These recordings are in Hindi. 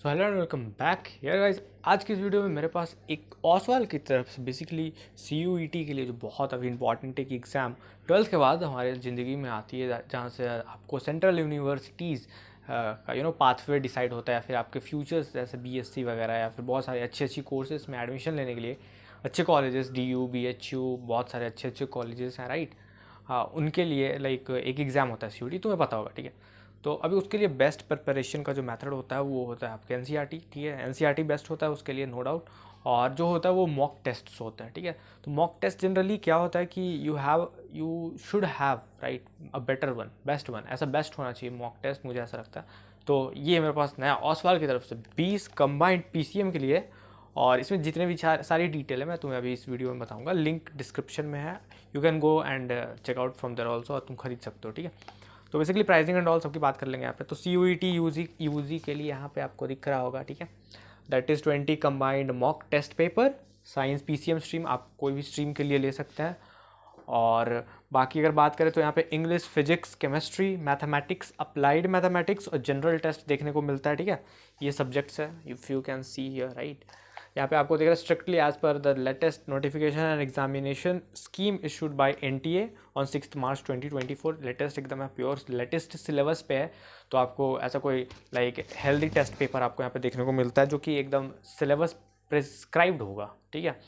So hello and welcome back यार गाइस। आज की इस वीडियो में मेरे पास एक ओसवाल की तरफ से बेसिकली CUET के लिए जो बहुत अभी इंपॉर्टेंट है कि एग्ज़ाम 12th के बाद हमारे ज़िंदगी में आती है, जहाँ से आपको सेंट्रल यूनिवर्सिटीज़ का पाथवे डिसाइड होता है, या फिर आपके फ्यूचर्स जैसे BSc वगैरह, या फिर बहुत सारे अच्छी अच्छी कोर्सेज में एडमिशन लेने के लिए अच्छे कॉलेजेस DU BHU बहुत सारे अच्छे अच्छे कॉलेजेस हैं, राइट। हाँ, उनके लिए लाइक एक एग्ज़ाम होता है CUET, तुम्हें पता होगा, ठीक है। तो अभी उसके लिए बेस्ट प्रिपरेशन का जो मेथड होता है वो होता है आपके NCERT, ठीक है। NCERT बेस्ट होता है उसके लिए, नो डाउट। और जो होता है वो मॉक टेस्ट होता है, ठीक है। तो मॉक टेस्ट जनरली क्या होता है कि you should have right a better one, best one, ऐसा बेस्ट होना चाहिए मॉक टेस्ट, मुझे ऐसा लगता है। तो ये मेरे पास नया ओसवाल की तरफ से 20 कंबाइंड PCM के लिए, और इसमें जितने भी सारी डिटेल है मैं तुम्हें अभी इस वीडियो में बताऊंगा, लिंक डिस्क्रिप्शन में है, you can go and check out from there also, और तुम खरीद सकते हो, ठीक है। तो बेसिकली प्राइसिंग एंड ऑल सबकी बात कर लेंगे यहाँ पे। तो CUET यूजी के लिए यहाँ पे आपको दिख रहा होगा, ठीक है। That is 20 combined mock test paper, science PCM stream, आप कोई भी स्ट्रीम के लिए ले सकते हैं। और बाकी अगर बात करें तो यहाँ पे English, physics, chemistry, mathematics, applied mathematics और जनरल टेस्ट देखने को मिलता है, ठीक है। ये सब्जेक्ट्स है, if you can see here, right. यहाँ पे आपको देख रहा है strictly as per the latest notification and examination scheme issued by NTA on 6 March 2024। Latest एकदम है, प्योर लेटेस्ट सिलेबस पे है। तो आपको ऐसा कोई लाइक हेल्दी टेस्ट पेपर आपको यहाँ पे देखने को मिलता है जो कि एकदम सिलेबस प्रिस्क्राइब्ड होगा, ठीक है।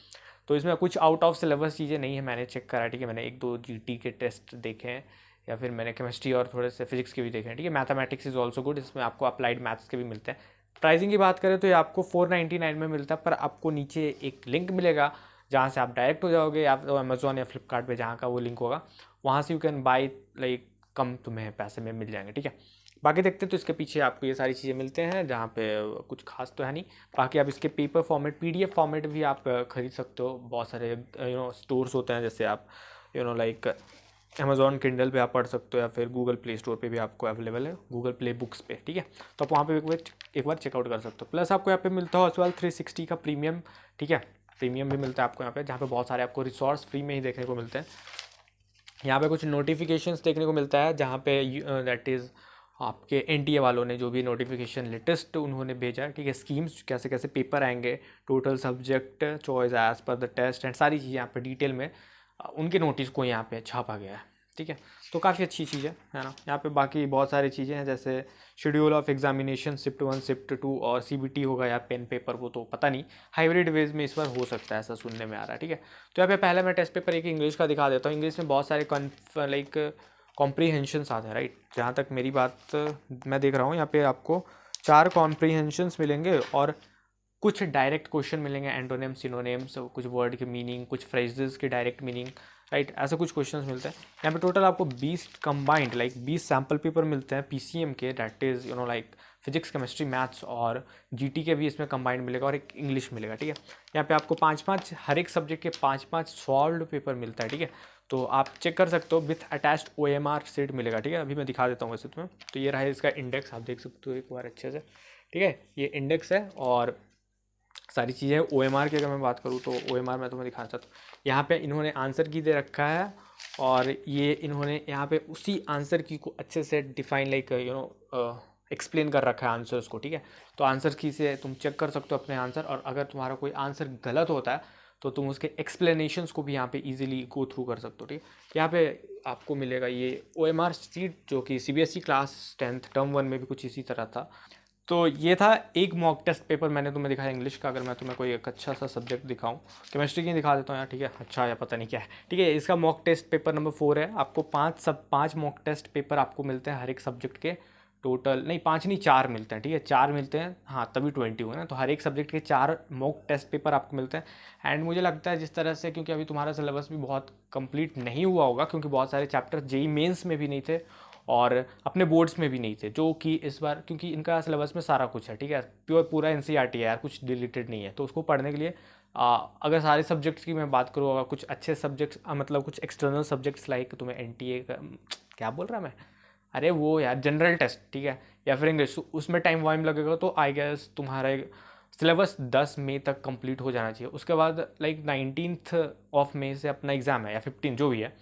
तो इसमें कुछ आउट ऑफ सिलेबस चीज़ें नहीं है, मैंने चेक करा, ठीक है। मैंने 1-2 GT के टेस्ट देखे हैं, या फिर मैंने केमिस्ट्री और थोड़े से फिजिक्स के भी देखे हैं, ठीक है। मैथमेटिक्स इज़ ऑल्सो गुड, इसमें आपको अप्लाइड मैथ्स के भी मिलते हैं। प्राइसिंग की बात करें तो ये आपको 499 में मिलता है, पर आपको नीचे एक लिंक मिलेगा जहाँ से आप डायरेक्ट हो जाओगे, या तो अमेजोन या फ्लिपकार्ट पे जहाँ का वो लिंक होगा, वहाँ से यू कैन बाई, लाइक कम तुम्हें पैसे में मिल जाएंगे, ठीक है। बाकी देखते हैं तो इसके पीछे आपको ये सारी चीज़ें मिलते हैं, जहाँ पे कुछ खास तो है नहीं। बाकी आप इसके पेपर फॉर्मेट, PDF फॉर्मेट भी आप खरीद सकते हो। बहुत सारे स्टोर्स होते हैं, जैसे आप लाइक अमेजॉन किंडल पे आप पढ़ सकते हो, या फिर गूगल प्ले स्टोर पे भी आपको अवेलेबल है, गूगल प्ले बुक्स पे, ठीक है। तो आप वहाँ पे एक बार चेकआउट कर सकते हो। प्लस आपको यहाँ पे मिलता है ओसवाल 360 का प्रीमियम, ठीक है। प्रीमियम भी मिलता है आपको यहाँ पे, जहाँ पे बहुत सारे आपको रिसोर्स फ्री में ही देखने को मिलते हैं। यहाँ पे कुछ नोटिफिकेशंस देखने को मिलता है, जहाँ पे दैट इज़ आपके NTA वालों ने जो भी नोटिफिकेशन लेटेस्ट उन्होंने भेजा है, ठीक है। स्कीम्स कैसे कैसे पेपर आएंगे, total subject choice as per the test and सारी चीज़ें यहाँ पे डिटेल में उनके नोटिस को यहाँ पे छापा गया है, ठीक है। तो काफ़ी अच्छी चीज़ है ना। यहाँ पे बाकी बहुत सारी चीज़ें हैं, जैसे schedule of examination shift 1 shift 2 और CBT होगा या पेन पेपर, वो तो पता नहीं, हाइब्रिड वेज में इस बार हो सकता है, ऐसा सुनने में आ रहा है, ठीक है। तो यहाँ पे पहले मैं टेस्ट पेपर एक इंग्लिश का दिखा देता हूँ। इंग्लिश में बहुत सारे लाइक कॉम्प्रीहेंशंस आते हैं, राइट। जहाँ तक मेरी बात मैं देख रहा हूँ, यहाँ पे आपको 4 कॉम्प्रीहेंशंस मिलेंगे, और कुछ डायरेक्ट क्वेश्चन मिलेंगे, एंटोनिम्स, सिनोनिम्स, कुछ वर्ड के मीनिंग, कुछ फ्रेजेस के डायरेक्ट मीनिंग, राइट। ऐसे कुछ क्वेश्चंस मिलते हैं यहाँ पे। टोटल आपको 20 कंबाइंड लाइक 20 सैम्पल पेपर मिलते हैं PCM के, that is like physics, chemistry, maths, और GT के भी इसमें कंबाइंड मिलेगा, और एक इंग्लिश मिलेगा, ठीक है। यहाँ पे आपको 5-5 हर एक सब्जेक्ट के 5-5 सॉल्व्ड पेपर मिलता है, ठीक है। तो आप चेक कर सकते हो, विथ अटैच्ड OMR सीट मिलेगा, ठीक है। अभी मैं दिखा देता हूँ वैसे तुम्हें। तो ये रहा है इसका इंडेक्स, आप देख सकते हो एक बार अच्छे से, ठीक है। ये इंडेक्स है, और सारी चीज़ें OMR की अगर मैं बात करूँ तो OMR मैं तुम्हें दिखाना चाहता हूँ। यहाँ पे इन्होंने आंसर की दे रखा है, और ये इन्होंने यहाँ पे उसी आंसर की को अच्छे से डिफाइन लाइक एक्सप्लेन कर रखा है आंसर्स को, ठीक है। तो आंसर की से तुम चेक कर सकते हो अपने आंसर, और अगर तुम्हारा कोई आंसर गलत होता है तो तुम उसके एक्सप्लेनेशंस को भी यहाँ पे इजीली गो थ्रू कर सकते हो, ठीक है। यहाँ पे आपको मिलेगा ये OMR सीट, जो कि CBSE क्लास 10th टर्म 1 में भी कुछ इसी तरह था। तो ये था एक मॉक टेस्ट पेपर मैंने तुम्हें दिखाया इंग्लिश का। अगर मैं तुम्हें कोई एक अच्छा सा सब्जेक्ट दिखाऊं, केमिस्ट्री की दिखा देता हूँ यार, ठीक है। अच्छा, या पता नहीं क्या है, ठीक है। इसका मॉक टेस्ट पेपर नंबर 4 है। आपको 5 मॉक टेस्ट पेपर आपको मिलते हैं हर एक सब्जेक्ट के। टोटल नहीं, 5 नहीं, 4 मिलते हैं, ठीक है। 4 मिलते हैं, हाँ, तभी 20 हुए ना। तो हर एक सब्जेक्ट के 4 मॉक टेस्ट पेपर आपको मिलते हैं। एंड मुझे लगता है जिस तरह से, क्योंकि अभी तुम्हारा सिलेबस भी बहुत कंप्लीट नहीं हुआ होगा, क्योंकि बहुत सारे चैप्टर JEE मेंस में भी नहीं थे, और अपने बोर्ड्स में भी नहीं थे, जो कि इस बार, क्योंकि इनका सिलेबस में सारा कुछ है, ठीक है। प्योर पूरा NCERT है यार, कुछ डिलीटेड नहीं है। तो उसको पढ़ने के लिए अगर सारे सब्जेक्ट्स की मैं बात करूँ, अगर कुछ अच्छे सब्जेक्ट्स, मतलब कुछ एक्सटर्नल सब्जेक्ट्स लाइक तुम्हें NTA का, क्या बोल रहा मैं, अरे वो यार जनरल टेस्ट, ठीक है, या फिर इंग्लिश, उसमें टाइम वाइम लगेगा, तो आई गेस तुम्हारा सिलेबस 10 मई तक कंप्लीट हो जाना चाहिए। उसके बाद लाइक 19 ऑफ मई से अपना एग्ज़ाम है, या 15 जो भी है।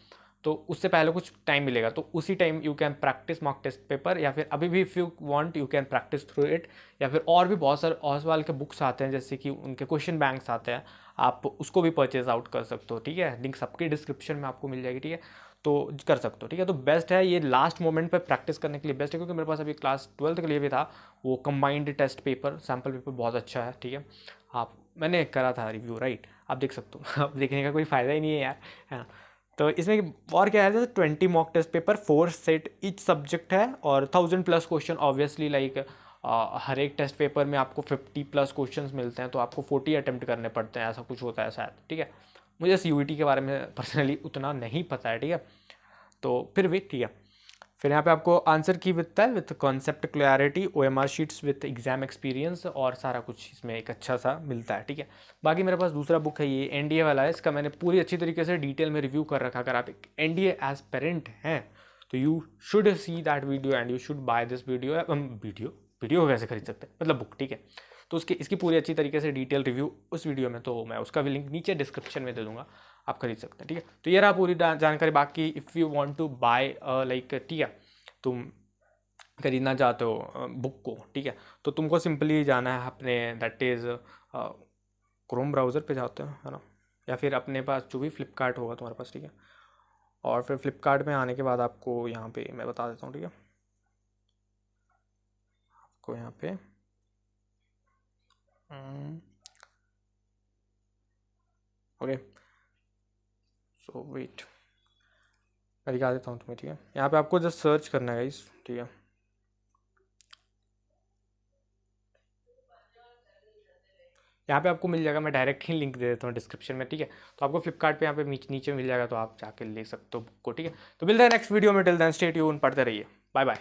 तो उससे पहले कुछ टाइम मिलेगा, तो उसी time you can practice mock test paper, या फिर अभी भी if you want you can practice through it, या फिर और भी बहुत सारे ओसवाल के बुक्स आते हैं, जैसे कि उनके क्वेश्चन बैंक्स आते हैं, आप उसको भी परचेज आउट कर सकते हो, ठीक है। लिंक सबके डिस्क्रिप्शन में आपको मिल जाएगी, ठीक है, तो कर सकते हो, ठीक है। तो बेस्ट है ये लास्ट मोमेंट पे प्रैक्टिस करने के लिए बेस्ट है, क्योंकि मेरे पास अभी क्लास 12th के लिए भी था वो combined test paper, sample paper बहुत अच्छा है, ठीक है। आप मैंने करा था रिव्यू, राइट, आप देख सकते हो। अब देखने का कोई फ़ायदा ही नहीं है यार, है ना। तो इसमें और क्या है, जैसे 20 mock test paper, 4 set each subject है, और 1000+ क्वेश्चन ऑब्वियसली, लाइक हर एक टेस्ट पेपर में आपको 50+ क्वेश्चंस मिलते हैं, तो आपको 40 अटेम्प्ट करने पड़ते हैं, ऐसा कुछ होता है शायद, ठीक है। मुझे CUET के बारे में पर्सनली उतना नहीं पता है, ठीक है, तो फिर भी ठीक है। फिर यहाँ पे आपको आंसर की मिलता है with concept clarity, OMR sheets with exam experience, और सारा कुछ इसमें एक अच्छा सा मिलता है, ठीक है। बाकी मेरे पास दूसरा बुक है, ये NDA वाला है, इसका मैंने पूरी अच्छी तरीके से डिटेल में रिव्यू कर रखा। अगर आप एक NDA एस्पिरेंट हैं तो you should see that video and you should by this video. Video कैसे खरीद सकते हैं, मतलब बुक, ठीक है। तो इसकी पूरी अच्छी तरीके से डिटेल रिव्यू उस वीडियो में, तो मैं उसका भी लिंक नीचे डिस्क्रिप्शन में दे दूंगा, आप खरीद सकते हैं, ठीक है। तो ये रहा पूरी जानकारी। बाकी if you want to buy like, ठीक है, तुम खरीदना चाहते हो बुक को, ठीक है, तो तुमको सिंपली जाना है अपने, दैट इज़ क्रोम ब्राउज़र पे जाते हो, है ना, या फिर अपने पास जो भी फ्लिपकार्ट होगा तुम्हारे पास, ठीक है। और फिर फ्लिपकार्ट में आने के बाद आपको यहाँ पे मैं बता देता हूँ, ठीक है, आपको यहाँ पे ओके, सो वेट, मैं दिखा देता हूँ तुम्हें, ठीक है। यहाँ पे आपको जस्ट सर्च करना है गाइस, ठीक है। यहाँ पे आपको मिल जाएगा, मैं डायरेक्ट ही लिंक दे देता हूँ डिस्क्रिप्शन में, ठीक है। तो आपको फ्लिपकार्ट पे यहाँ पे नीचे मिल जाएगा, तो आप जाके ले सकते हो बुक को, ठीक है। तो मिलते हैं नेक्स्ट वीडियो में, टिल देन स्टे ट्यून, पढ़ते रहिए, बाय बाय।